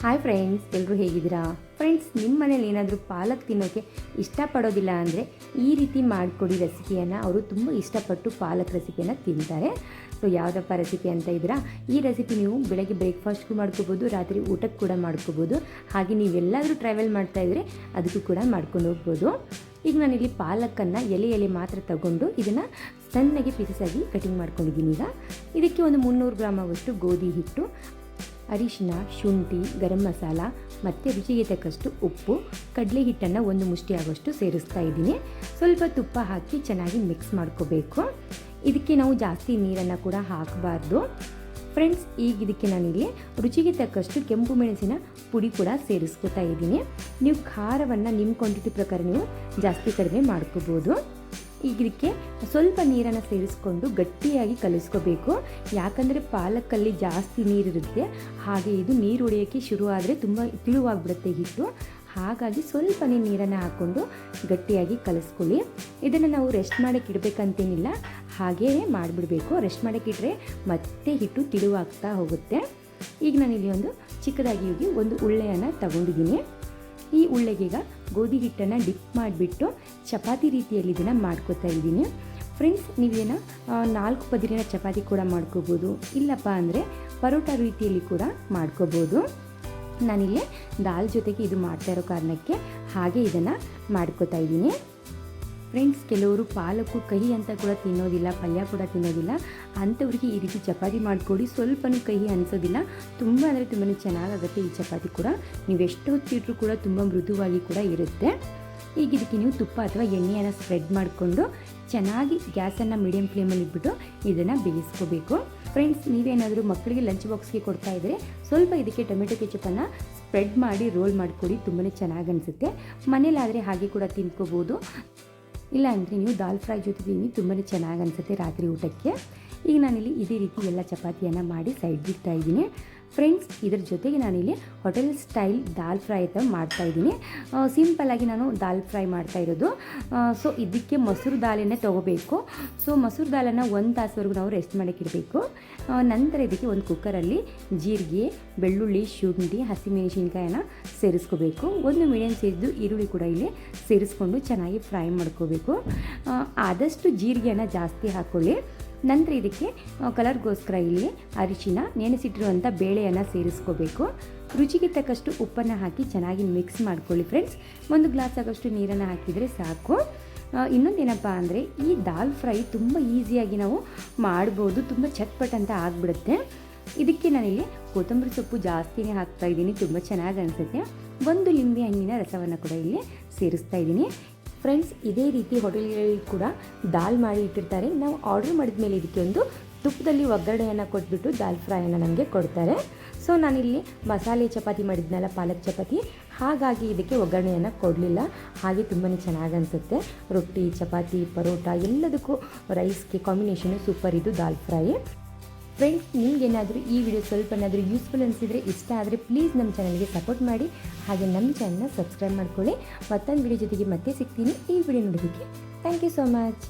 Hi friends, ಎಲ್ಲರೂ ಹೇಗಿದ್ದೀರಾ? Friends, ನಿಮ್ಮ ಮನೇಲಿ ಏನಾದರೂ ಪಾಲಕ್ ತಿನ್ನೋಕ್ಕೆ ಇಷ್ಟಪಡೋದಿಲ್ಲ ಅಂದರೆ ಈ ರೀತಿ ಮಾಡಿಕೊಡಿ ರೆಸಿಪಿಯನ್ನು. ಅವರು ತುಂಬ ಇಷ್ಟಪಟ್ಟು ಪಾಲಕ್ ರೆಸಿಪಿಯನ್ನು ತಿಂತಾರೆ. ಸೊ ಯಾವುದಪ್ಪ ರೆಸಿಪಿ ಅಂತ ಇದ್ದೀರಾ? ಈ ರೆಸಿಪಿ ನೀವು ಬೆಳಗ್ಗೆ ಬ್ರೇಕ್ಫಾಸ್ಟ್ಗೂ ಮಾಡ್ಕೋಬೋದು, ರಾತ್ರಿ ಊಟಕ್ಕೆ ಕೂಡ ಮಾಡ್ಕೋಬೋದು. ಹಾಗೆ ನೀವೆಲ್ಲಾದರೂ ಟ್ರಾವೆಲ್ ಮಾಡ್ತಾಯಿದ್ರೆ ಅದಕ್ಕೂ ಕೂಡ ಮಾಡ್ಕೊಂಡು ಹೋಗ್ಬೋದು. ಈಗ ನಾನಿಲ್ಲಿ ಪಾಲಕ್ಕನ್ನು ಎಲೆ ಮಾತ್ರ ತಗೊಂಡು ಇದನ್ನು ಸಣ್ಣಗೆ ಪೀಸಸ್ಸಾಗಿ ಕಟಿಂಗ್ ಮಾಡ್ಕೊಂಡಿದ್ದೀನಿ. ಈಗ ಇದಕ್ಕೆ ಒಂದು 300 ಗ್ರಾಮ್ ಆಗುವಷ್ಟು ಗೋಧಿ ಹಿಟ್ಟು, ಅರಿಶಿನ, ಶುಂಠಿ, ಗರಂ ಮಸಾಲ ಮತ್ತು ರುಚಿಗೆ ತಕ್ಕಷ್ಟು ಉಪ್ಪು, ಕಡಲೆ ಹಿಟ್ಟನ್ನು 1 ಮುಷ್ಟಿ ಆಗೋಷ್ಟು ಸೇರಿಸ್ತಾ ಇದ್ದೀನಿ. ಸ್ವಲ್ಪ ತುಪ್ಪ ಹಾಕಿ ಚೆನ್ನಾಗಿ ಮಿಕ್ಸ್ ಮಾಡ್ಕೋಬೇಕು. ಇದಕ್ಕೆ ನಾವು ಜಾಸ್ತಿ ನೀರನ್ನು ಕೂಡ ಹಾಕಬಾರ್ದು ಫ್ರೆಂಡ್ಸ್. ಈಗ ಇದಕ್ಕೆ ನಾನಿಲ್ಲಿ ರುಚಿಗೆ ತಕ್ಕಷ್ಟು ಕೆಂಪು ಮೆಣಸಿನ ಪುಡಿ ಕೂಡ ಸೇರಿಸ್ಕೊತಾ ಇದ್ದೀನಿ. ನೀವು ಖಾರವನ್ನು ನಿಮ್ಮ ಕ್ವಾಂಟಿಟಿ ಪ್ರಕಾರ ನೀವು ಜಾಸ್ತಿ ಕಡಿಮೆ ಮಾಡ್ಕೋಬೋದು. ಈಗ ಇದಕ್ಕೆ ಸ್ವಲ್ಪ ನೀರನ್ನು ಸೇರಿಸ್ಕೊಂಡು ಗಟ್ಟಿಯಾಗಿ ಕಲಿಸ್ಕೋಬೇಕು. ಯಾಕಂದರೆ ಪಾಲಕ್ಕಲ್ಲಿ ಜಾಸ್ತಿ ನೀರಿರುತ್ತೆ, ಹಾಗೆ ಇದು ನೀರು ಹೊಡೆಯೋಕ್ಕೆ ಶುರು ಆದರೆ ತುಂಬ ತಿಳುವಾಗ್ಬಿಡುತ್ತೆ ಹಿಟ್ಟು. ಹಾಗಾಗಿ ಸ್ವಲ್ಪನೇ ನೀರನ್ನು ಹಾಕ್ಕೊಂಡು ಗಟ್ಟಿಯಾಗಿ ಕಲಿಸ್ಕೊಳ್ಳಿ. ಇದನ್ನು ನಾವು ರೆಸ್ಟ್ ಮಾಡೋಕ್ಕೆ ಇಡಬೇಕಂತೇನಿಲ್ಲ, ಹಾಗೇ ಮಾಡಿಬಿಡಬೇಕು. ರೆಸ್ಟ್ ಮಾಡೋಕ್ಕಿಟ್ರೆ ಮತ್ತೆ ಹಿಟ್ಟು ತಿಳುವಾಗ್ತಾ ಹೋಗುತ್ತೆ. ಈಗ ನಾನಿಲ್ಲಿ ಒಂದು ಚಿಕ್ಕದಾಗಿ ಒಂದು ಉಳ್ಳೆಯನ್ನು ತಗೊಂಡಿದ್ದೀನಿ. ಈ ಉಳ್ಳೆಗೀಗ ಗೋಧಿ ಹಿಟ್ಟನ್ನು ಡಿಪ್ ಮಾಡಿಬಿಟ್ಟು ಚಪಾತಿ ರೀತಿಯಲ್ಲಿ ಇದನ್ನು ಮಾಡ್ಕೋತಾ ಇದ್ದೀನಿ ಫ್ರೆಂಡ್ಸ್. ನೀವೇನೋ 4 ಪದರಿನ ಚಪಾತಿ ಕೂಡ ಮಾಡ್ಕೋಬೋದು, ಇಲ್ಲಪ್ಪ ಅಂದರೆ ಪರೋಟ ರೀತಿಯಲ್ಲಿ ಕೂಡ ಮಾಡ್ಕೋಬೋದು. ನಾನಿಲ್ಲಿ ದಾಲ್ ಜೊತೆಗೆ ಇದು ಮಾಡ್ತಾ ಇರೋ ಕಾರಣಕ್ಕೆ ಹಾಗೆ ಇದನ್ನು ಮಾಡ್ಕೋತಾ ಇದ್ದೀನಿ ಫ್ರೆಂಡ್ಸ್. ಕೆಲವರು ಪಾಲಕ್ಕು ಕಹಿ ಅಂತ ಕೂಡ ತಿನ್ನೋದಿಲ್ಲ, ಪಲ್ಯ ಕೂಡ ತಿನ್ನೋದಿಲ್ಲ. ಅಂಥವ್ರಿಗೆ ಈ ರೀತಿ ಚಪಾತಿ ಮಾಡಿಕೊಡಿ. ಸ್ವಲ್ಪನೂ ಕಹಿ ಅನಿಸೋದಿಲ್ಲ, ತುಂಬ ಅಂದರೆ ತುಂಬಾ ಚೆನ್ನಾಗಾಗುತ್ತೆ ಈ ಚಪಾತಿ ಕೂಡ. ನೀವು ಎಷ್ಟು ಹೊತ್ತಿಟ್ರೂ ಕೂಡ ತುಂಬ ಮೃದುವಾಗಿ ಕೂಡ ಇರುತ್ತೆ. ಈಗ ಇದಕ್ಕೆ ನೀವು ತುಪ್ಪ ಅಥವಾ ಎಣ್ಣೆಯನ್ನು ಸ್ಪ್ರೆಡ್ ಮಾಡಿಕೊಂಡು ಚೆನ್ನಾಗಿ ಗ್ಯಾಸನ್ನು ಮೀಡಿಯಮ್ ಫ್ಲೇಮಲ್ಲಿ ಇಟ್ಬಿಟ್ಟು ಇದನ್ನು ಬೇಯಿಸ್ಕೋಬೇಕು ಫ್ರೆಂಡ್ಸ್. ನೀವೇನಾದರೂ ಮಕ್ಕಳಿಗೆ ಲಂಚ್ ಬಾಕ್ಸ್ಗೆ ಕೊಡ್ತಾ ಇದ್ದರೆ ಸ್ವಲ್ಪ ಇದಕ್ಕೆ ಟೊಮೆಟೊ ಕೆಚಪನ್ನು ಸ್ಪ್ರೆಡ್ ಮಾಡಿ ರೋಲ್ ಮಾಡಿಕೊಡಿ, ತುಂಬಾ ಚೆನ್ನಾಗಿ ಅನಿಸುತ್ತೆ. ಮನೇಲಾದರೆ ಹಾಗೆ ಕೂಡ ತಿನ್ಕೋಬೋದು, ಇಲ್ಲ ಅಂದರೆ ನೀವು ದಾಲ್ ಫ್ರೈ ಜೊತೆ ತಿನ್ನಿ, ತುಂಬಾ ಚೆನ್ನಾಗಿ ಅನಿಸುತ್ತೆ ರಾತ್ರಿ ಊಟಕ್ಕೆ. ಈಗ ನಾನಿಲ್ಲಿ ಇದೇ ರೀತಿ ಎಲ್ಲ ಚಪಾತಿಯನ್ನು ಮಾಡಿ ಸೈಡ್ಗೆ ಇಡ್ತಾ ಇದ್ದೀನಿ ಫ್ರೆಂಡ್ಸ್. ಇದರ ಜೊತೆಗೆ ನಾನಿಲ್ಲಿ ಹೋಟೆಲ್ ಸ್ಟೈಲ್ ದಾಲ್ ಫ್ರೈ ಅಂತ ಮಾಡ್ತಾಯಿದ್ದೀನಿ. ಸಿಂಪಲ್ಲಾಗಿ ನಾನು ದಾಲ್ ಫ್ರೈ ಮಾಡ್ತಾ ಇರೋದು. ಸೊ ಇದಕ್ಕೆ ಮೊಸರು ದಾಲನ್ನೇ ತೊಗೋಬೇಕು. ಸೊ ಮೊಸರು ದಾಲನ್ನು 1 ತಾಸುವರೆಗೂ ನಾವು ರೆಸ್ಟ್ ಮಾಡೋಕ್ಕಿಡಬೇಕು. ನಂತರ ಇದಕ್ಕೆ ಒಂದು ಕುಕ್ಕರಲ್ಲಿ ಜೀರಿಗೆ, ಬೆಳ್ಳುಳ್ಳಿ, ಶುಂಠಿ, ಹಸಿಮೆಣಸಿನ್ಕಾಯನ್ನು ಸೇರಿಸ್ಕೋಬೇಕು. ಒಂದು ಮೀಡಿಯಮ್ ಸೈಜ್ದು ಈರುಳ್ಳಿ ಕೂಡ ಇಲ್ಲಿ ಸೇರಿಸ್ಕೊಂಡು ಚೆನ್ನಾಗಿ ಫ್ರೈ ಮಾಡ್ಕೋಬೇಕು. ಆದಷ್ಟು ಜೀರಿಗೆಯನ್ನು ಜಾಸ್ತಿ ಹಾಕ್ಕೊಳ್ಳಿ. ನಂತರ ಇದಕ್ಕೆ ಕಲರ್ಗೋಸ್ಕರ ಇಲ್ಲಿ ಅರಿಶಿನ, ನೆನೆಸಿಟ್ಟಿರುವಂಥ ಬೇಳೆಯನ್ನು ಸೇರಿಸ್ಕೋಬೇಕು. ರುಚಿಗೆ ತಕ್ಕಷ್ಟು ಉಪ್ಪನ್ನು ಹಾಕಿ ಚೆನ್ನಾಗಿ ಮಿಕ್ಸ್ ಮಾಡ್ಕೊಳ್ಳಿ ಫ್ರೆಂಡ್ಸ್. 1 ಗ್ಲಾಸ್ ಆಗೋಷ್ಟು ನೀರನ್ನು ಹಾಕಿದರೆ ಸಾಕು. ಇನ್ನೊಂದೇನಪ್ಪ ಅಂದರೆ ಈ ದಾಲ್ ಫ್ರೈ ತುಂಬ ಈಸಿಯಾಗಿ ನಾವು ಮಾಡ್ಬೋದು, ತುಂಬ ಚಟ್ಪಟ್ ಅಂತ ಆಗಿಬಿಡುತ್ತೆ. ಇದಕ್ಕೆ ನಾನಿಲ್ಲಿ ಕೊತ್ತಂಬರಿ ಸೊಪ್ಪು ಜಾಸ್ತಿನೇ ಹಾಕ್ತಾಯಿದ್ದೀನಿ, ತುಂಬ ಚೆನ್ನಾಗಿ ಅನಿಸುತ್ತೆ. 1 ಲಿಂಬೆ ಹಣ್ಣಿನ ರಸವನ್ನು ಕೂಡ ಇಲ್ಲಿ ಸೇರಿಸ್ತಾ ಇದ್ದೀನಿ ಫ್ರೆಂಡ್ಸ್. ಇದೇ ರೀತಿ ಹೋಟೆಲ್ಗಳಲ್ಲಿ ಕೂಡ ದಾಲ್ ಮಾಡಿ ಇಟ್ಟಿರ್ತಾರೆ. ನಾವು ಆರ್ಡರ್ ಮಾಡಿದ ಮೇಲೆ ಇದಕ್ಕೆ ಒಂದು ತುಪ್ಪದಲ್ಲಿ ಒಗ್ಗರಣೆಯನ್ನು ಕೊಟ್ಬಿಟ್ಟು ದಾಲ್ ಫ್ರೈಯನ್ನು ನಮಗೆ ಕೊಡ್ತಾರೆ. ಸೊ ನಾನಿಲ್ಲಿ ಮಸಾಲೆ ಚಪಾತಿ ಮಾಡಿದ್ನಲ್ಲ, ಪಾಲಕ್ ಚಪಾತಿ, ಹಾಗಾಗಿ ಇದಕ್ಕೆ ಒಗ್ಗರಣೆಯನ್ನು ಕೊಡಲಿಲ್ಲ. ಹಾಗೆ ತುಂಬಾ ಚೆನ್ನಾಗಿ ಅನಿಸುತ್ತೆ. ರೊಟ್ಟಿ, ಚಪಾತಿ, ಪರೋಟ ಎಲ್ಲದಕ್ಕೂ ರೈಸ್ಗೆ ಕಾಂಬಿನೇಷನು ಸೂಪರ್ ಇದು ದಾಲ್ ಫ್ರೈ ಫ್ರೆಂಡ್ಸ್. ನಿಮಗೇನಾದರೂ ಈ ವಿಡಿಯೋ ಸ್ವಲ್ಪನಾದರೂ ಯೂಸ್ಫುಲ್ ಅನಿಸಿದರೆ, ಇಷ್ಟ ಆದರೆ ಪ್ಲೀಸ್ ನಮ್ಮ ಚಾನಲ್ಗೆ ಸಪೋರ್ಟ್ ಮಾಡಿ. ಹಾಗೆ ನಮ್ಮ ಚಾನಲ್ನ ಸಬ್ಸ್ಕ್ರೈಬ್ ಮಾಡ್ಕೊಳ್ಳಿ. ಮತ್ತೊಂದು ವಿಡಿಯೋ ಜೊತೆಗೆ ಮತ್ತೆ ಸಿಗ್ತೀನಿ. ಈ ವಿಡಿಯೋ ನೋಡೋದಕ್ಕೆ ಥ್ಯಾಂಕ್ ಯು ಸೋ ಮಚ್.